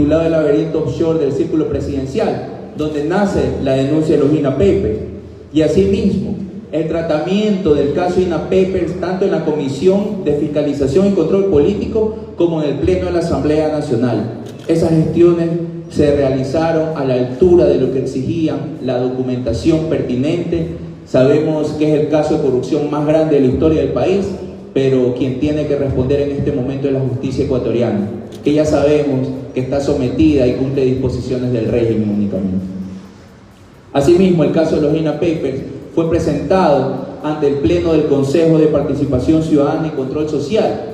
titulado El laberinto offshore del círculo presidencial, donde nace la denuncia de los INA Papers. Y asimismo, el tratamiento del caso INA Papers tanto en la Comisión de Fiscalización y Control Político como en el Pleno de la Asamblea Nacional. Esas gestiones se realizaron a la altura de lo que exigían la documentación pertinente. Sabemos que es el caso de corrupción más grande de la historia del país, pero quien tiene que responder en este momento es la justicia ecuatoriana, que ya sabemos que está sometida y cumple disposiciones del régimen únicamente. Asimismo, el caso de los INA Papers fue presentado ante el Pleno del Consejo de Participación Ciudadana y Control Social.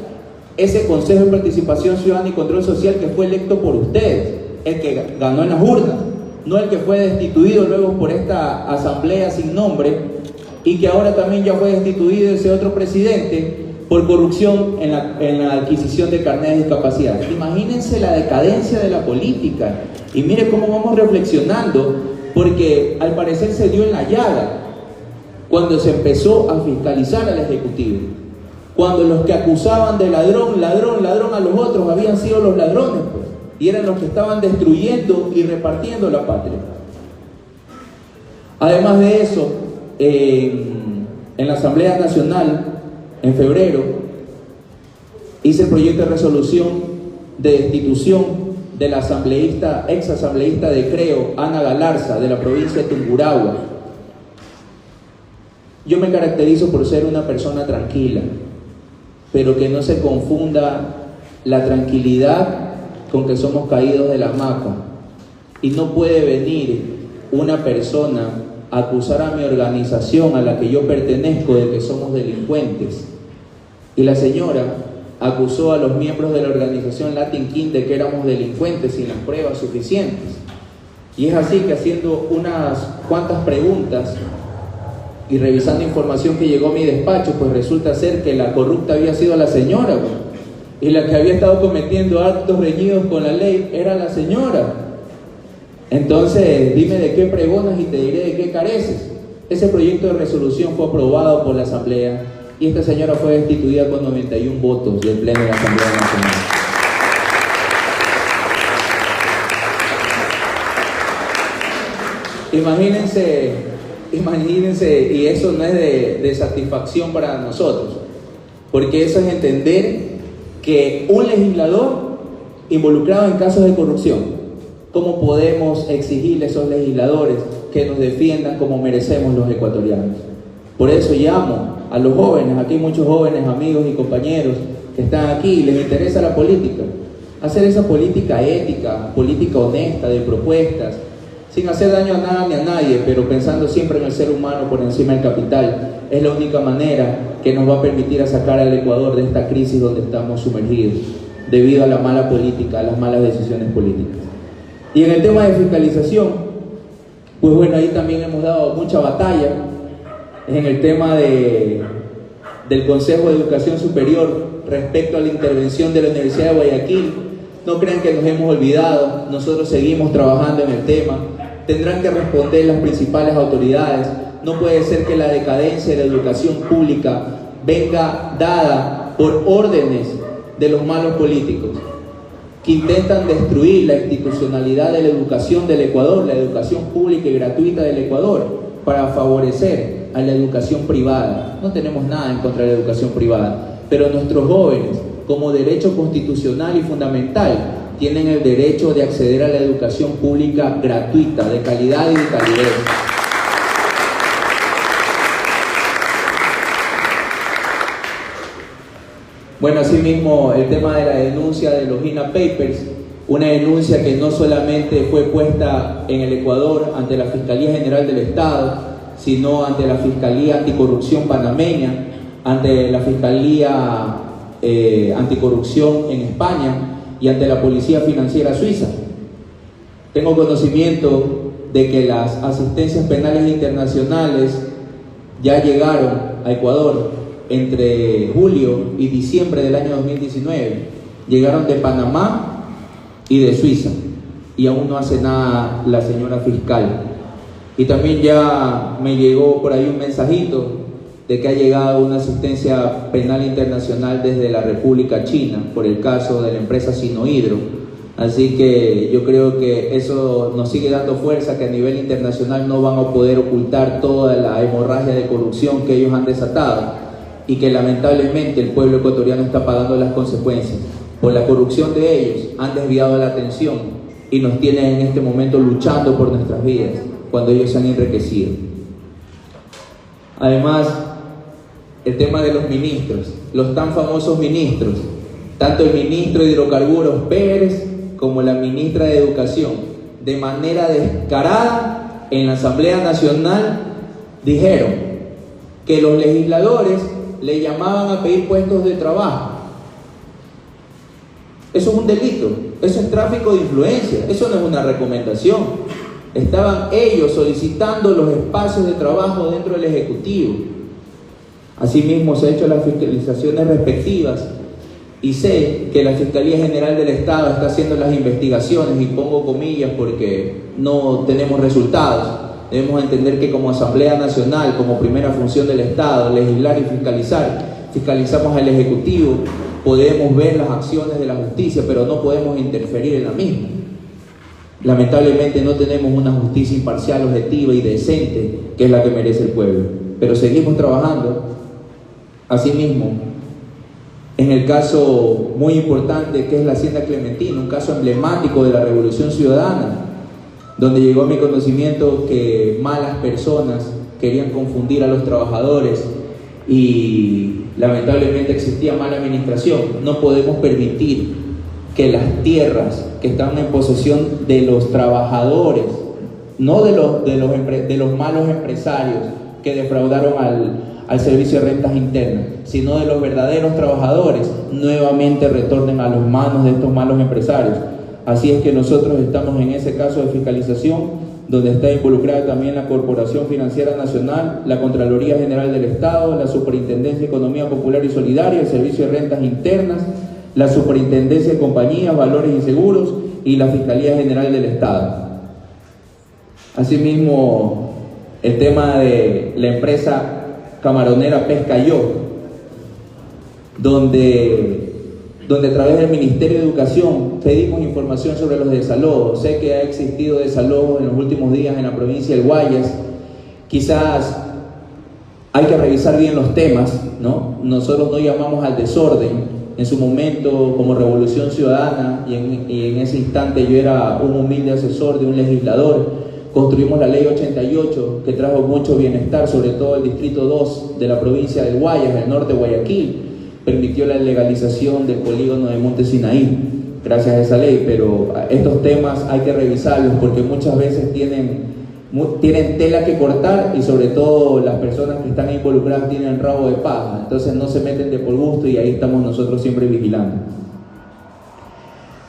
Ese Consejo de Participación Ciudadana y Control Social que fue electo por ustedes, el que ganó en las urnas, no el que fue destituido luego por esta asamblea sin nombre y que ahora también ya fue destituido ese otro presidente por corrupción en la adquisición de carnet de discapacidad. Imagínense la decadencia de la política y mire cómo vamos reflexionando, porque al parecer se dio en la llaga cuando se empezó a fiscalizar al Ejecutivo, cuando los que acusaban de ladrón a los otros habían sido los ladrones, pues, y eran los que estaban destruyendo y repartiendo la patria. Además de eso, en la Asamblea Nacional, en febrero, hice el proyecto de resolución de destitución de la ex asambleísta de Creo, Ana Galarza, de la provincia de Tungurahua. Yo me caracterizo por ser una persona tranquila, pero que no se confunda la tranquilidad con que somos caídos de la hamaca. Y no puede venir una persona a acusar a mi organización a la que yo pertenezco de que somos delincuentes. Y la señora acusó a los miembros de la organización Latin King de que éramos delincuentes sin las pruebas suficientes. Y es así que, haciendo unas cuantas preguntas y revisando información que llegó a mi despacho, pues resulta ser que la corrupta había sido la señora, pues, y la que había estado cometiendo actos reñidos con la ley era la señora. Entonces, dime de qué pregonas y te diré de qué careces. Ese proyecto de resolución fue aprobado por la Asamblea y esta señora fue destituida con 91 votos del Pleno de la Asamblea Nacional. Imagínense, y eso no es de satisfacción para nosotros, porque eso es entender que un legislador involucrado en casos de corrupción, ¿cómo podemos exigirle a esos legisladores que nos defiendan como merecemos los ecuatorianos? Por eso llamo a los jóvenes, aquí hay muchos jóvenes, amigos y compañeros que están aquí y les interesa la política, hacer esa política ética, política honesta, de propuestas, sin hacer daño a nada ni a nadie, pero pensando siempre en el ser humano por encima del capital. Es la única manera que nos va a permitir a sacar al Ecuador de esta crisis donde estamos sumergidos, debido a la mala política, a las malas decisiones políticas. Y en el tema de fiscalización, pues bueno, ahí también hemos dado mucha batalla. En el tema del Consejo de Educación Superior respecto a la intervención de la Universidad de Guayaquil, no crean que nos hemos olvidado, nosotros seguimos trabajando en el tema. Tendrán que responder las principales autoridades. No puede ser que la decadencia de la educación pública venga dada por órdenes de los malos políticos que intentan destruir la institucionalidad de la educación del Ecuador, la educación pública y gratuita del Ecuador, para favorecer a la educación privada. No tenemos nada en contra de la educación privada, pero nuestros jóvenes, como derecho constitucional y fundamental, tienen el derecho de acceder a la educación pública gratuita, de calidad y de calidez. Bueno, asimismo, el tema de la denuncia de los INA Papers, una denuncia que no solamente fue puesta en el Ecuador ante la Fiscalía General del Estado, sino ante la Fiscalía Anticorrupción panameña, ante la Fiscalía Anticorrupción en España y ante la Policía Financiera Suiza. Tengo conocimiento de que las asistencias penales internacionales ya llegaron a Ecuador entre julio y diciembre del año 2019. Llegaron de Panamá y de Suiza, y aún no hace nada la señora fiscal. Y también ya me llegó por ahí un mensajito de que ha llegado una asistencia penal internacional desde la República China por el caso de la empresa Sinohydro, Así que yo creo que eso nos sigue dando fuerza, que a nivel internacional no van a poder ocultar toda la hemorragia de corrupción que ellos han desatado y que lamentablemente el pueblo ecuatoriano está pagando las consecuencias. Por la corrupción de ellos han desviado la atención y nos tienen en este momento luchando por nuestras vidas cuando ellos se han enriquecido. Además, el tema de los ministros, los tan famosos ministros, tanto el ministro de Hidrocarburos Pérez como la ministra de Educación, de manera descarada en la Asamblea Nacional dijeron que los legisladores le llamaban a pedir puestos de trabajo. Eso es un delito, eso es tráfico de influencia, eso no es una recomendación. Estaban ellos solicitando los espacios de trabajo dentro del Ejecutivo. Asimismo, se han hecho las fiscalizaciones respectivas y sé que la Fiscalía General del Estado está haciendo las investigaciones, y pongo comillas porque no tenemos resultados. Debemos entender que como Asamblea Nacional, como primera función del Estado, legislar y fiscalizar, fiscalizamos al Ejecutivo, podemos ver las acciones de la justicia, pero no podemos interferir en la misma. Lamentablemente no tenemos una justicia imparcial, objetiva y decente, que es la que merece el pueblo. Pero seguimos trabajando. Asimismo, en el caso muy importante que es la Hacienda Clementina, un caso emblemático de la Revolución Ciudadana, donde llegó a mi conocimiento que malas personas querían confundir a los trabajadores y lamentablemente existía mala administración. No podemos permitir que las tierras que están en posesión de los trabajadores, no de los malos empresarios que defraudaron al Servicio de Rentas Internas, sino de los verdaderos trabajadores, nuevamente retornen a las manos de estos malos empresarios. Así es que nosotros estamos en ese caso de fiscalización, donde está involucrada también la Corporación Financiera Nacional, la Contraloría General del Estado, la Superintendencia de Economía Popular y Solidaria, el Servicio de Rentas Internas, la Superintendencia de Compañías, Valores y Seguros y la Fiscalía General del Estado. Asimismo, el tema de la empresa camaronera Pescayó, donde a través del Ministerio de Educación pedimos información sobre los desalojos. Sé que ha existido desalojos en los últimos días en la provincia del Guayas. Quizás hay que revisar bien los temas, ¿no? Nosotros no llamamos al desorden. En su momento, como Revolución Ciudadana, y en ese instante yo era un humilde asesor de un legislador, construimos la Ley 88, que trajo mucho bienestar, sobre todo el Distrito 2 de la provincia del Guayas, del norte de Guayaquil. Permitió la legalización del polígono de Monte Sinaí, gracias a esa ley, pero estos temas hay que revisarlos porque muchas veces tienen tela que cortar, y sobre todo las personas que están involucradas tienen rabo de paja, entonces no se meten de por gusto, y ahí estamos nosotros siempre vigilando.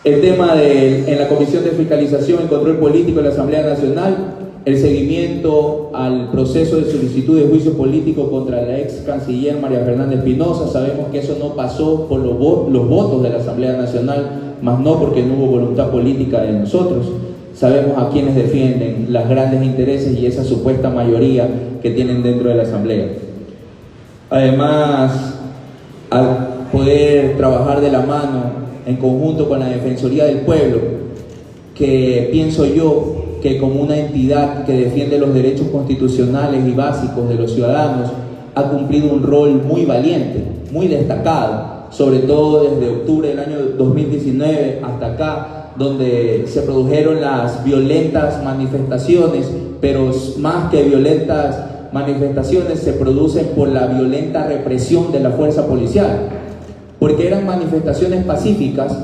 El tema en la Comisión de Fiscalización y Control Político de la Asamblea Nacional, el seguimiento al proceso de solicitud de juicio político contra la ex canciller María Fernanda Espinosa. Sabemos que eso no pasó por los votos de la Asamblea Nacional, más no porque no hubo voluntad política de nosotros. Sabemos a quienes defienden los grandes intereses y esa supuesta mayoría que tienen dentro de la Asamblea. Además, al poder trabajar de la mano en conjunto con la Defensoría del Pueblo, que pienso yo que como una entidad que defiende los derechos constitucionales y básicos de los ciudadanos, ha cumplido un rol muy valiente, muy destacado, sobre todo desde octubre del año 2019 hasta acá, donde se produjeron las violentas manifestaciones, pero más que violentas manifestaciones se producen por la violenta represión de la fuerza policial, porque eran manifestaciones pacíficas,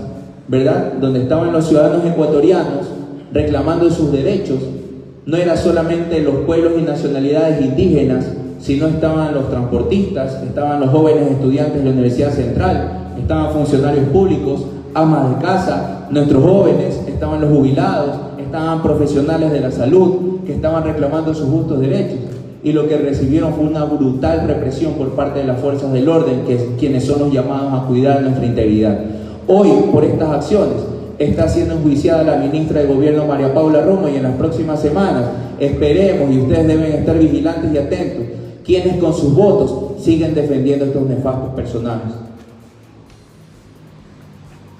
¿verdad?, donde estaban los ciudadanos ecuatorianos reclamando sus derechos. No era solamente los pueblos y nacionalidades indígenas, sino estaban los transportistas, estaban los jóvenes estudiantes de la Universidad Central, estaban funcionarios públicos, amas de casa, nuestros jóvenes, estaban los jubilados, estaban profesionales de la salud que estaban reclamando sus justos derechos, y lo que recibieron fue una brutal represión por parte de las fuerzas del orden, quienes son los llamados a cuidar nuestra integridad. Hoy, por estas acciones, está siendo enjuiciada la ministra de Gobierno María Paula Romo, y en las próximas semanas esperemos, y ustedes deben estar vigilantes y atentos, quienes con sus votos siguen defendiendo estos nefastos personajes.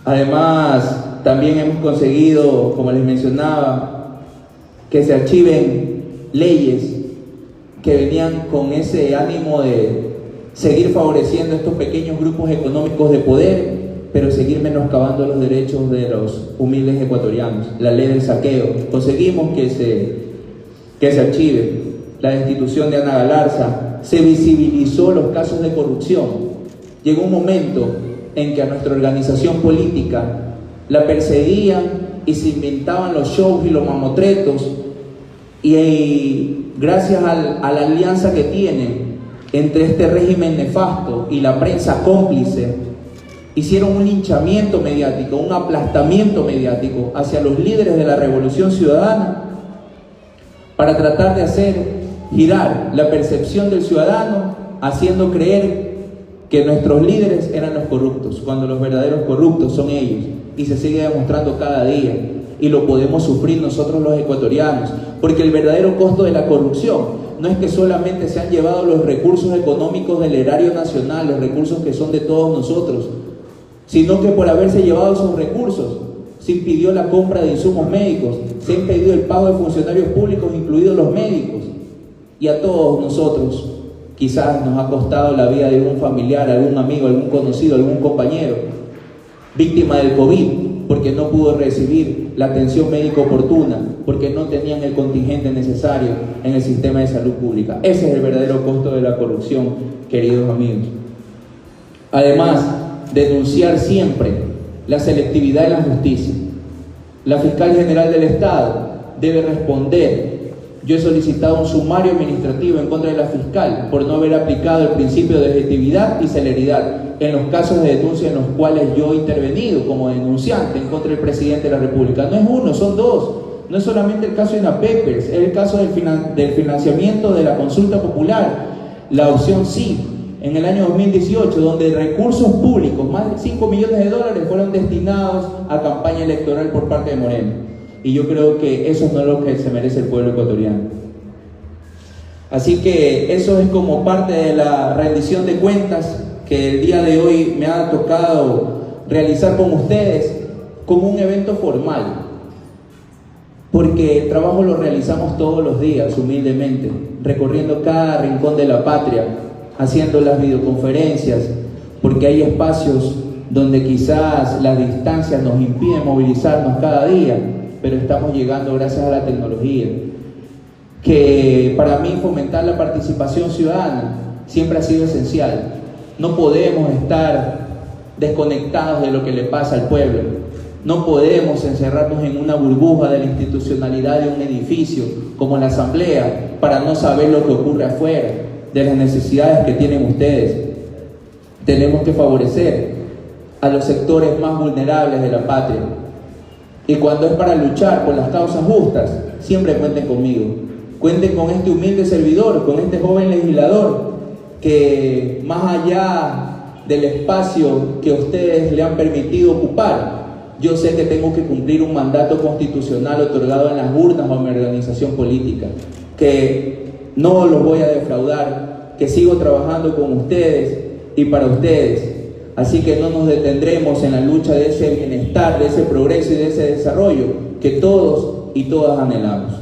Además, también hemos conseguido, como les mencionaba, que se archiven leyes que venían con ese ánimo de seguir favoreciendo a estos pequeños grupos económicos de poder, pero seguir menoscabando los derechos de los humildes ecuatorianos. La ley del saqueo, conseguimos que se archive. La destitución de Ana Galarza, se visibilizó los casos de corrupción. Llegó un momento en que a nuestra organización política la perseguían y se inventaban los shows y los mamotretos, y gracias a la alianza que tienen entre este régimen nefasto y la prensa cómplice, hicieron un linchamiento mediático, un aplastamiento mediático hacia los líderes de la Revolución Ciudadana para tratar de hacer girar la percepción del ciudadano, haciendo creer que nuestros líderes eran los corruptos, cuando los verdaderos corruptos son ellos, y se sigue demostrando cada día, y lo podemos sufrir nosotros los ecuatorianos, porque el verdadero costo de la corrupción no es que solamente se han llevado los recursos económicos del erario nacional, los recursos que son de todos nosotros, sino que por haberse llevado esos recursos se impidió la compra de insumos médicos, se ha impedido el pago de funcionarios públicos, incluidos los médicos, y a todos nosotros quizás nos ha costado la vida de algún familiar, algún amigo, algún conocido, algún compañero víctima del COVID, porque no pudo recibir la atención médica oportuna, porque no tenían el contingente necesario en el sistema de salud pública. Ese es el verdadero costo de la corrupción, queridos amigos. Además, denunciar siempre la selectividad en la justicia. La fiscal general del Estado debe responder. Yo he solicitado un sumario administrativo en contra de la fiscal por no haber aplicado el principio de objetividad y celeridad en los casos de denuncia en los cuales yo he intervenido como denunciante en contra del presidente de la República. No es uno, son dos. No es solamente el caso de INAPEPERS, es el caso del financiamiento de la consulta popular, la opción sí, en el año 2018, donde recursos públicos, más de 5 millones de dólares, fueron destinados a campaña electoral por parte de Moreno. Y yo creo que eso no es lo que se merece el pueblo ecuatoriano. Así que eso es como parte de la rendición de cuentas que el día de hoy me ha tocado realizar con ustedes como un evento formal. Porque el trabajo lo realizamos todos los días, humildemente, recorriendo cada rincón de la patria, haciendo las videoconferencias, porque hay espacios donde quizás las distancias nos impiden movilizarnos cada día, pero estamos llegando gracias a la tecnología. Que para mí fomentar la participación ciudadana siempre ha sido esencial. No podemos estar desconectados de lo que le pasa al pueblo. No podemos encerrarnos en una burbuja de la institucionalidad de un edificio como la Asamblea para no saber lo que ocurre afuera, de las necesidades que tienen ustedes. Tenemos que favorecer a los sectores más vulnerables de la patria. Y cuando es para luchar por las causas justas, siempre cuenten conmigo. Cuenten con este humilde servidor, con este joven legislador, que más allá del espacio que ustedes le han permitido ocupar, yo sé que tengo que cumplir un mandato constitucional otorgado en las urnas a mi organización política, que no los voy a defraudar, que sigo trabajando con ustedes y para ustedes. Así que no nos detendremos en la lucha de ese bienestar, de ese progreso y de ese desarrollo que todos y todas anhelamos.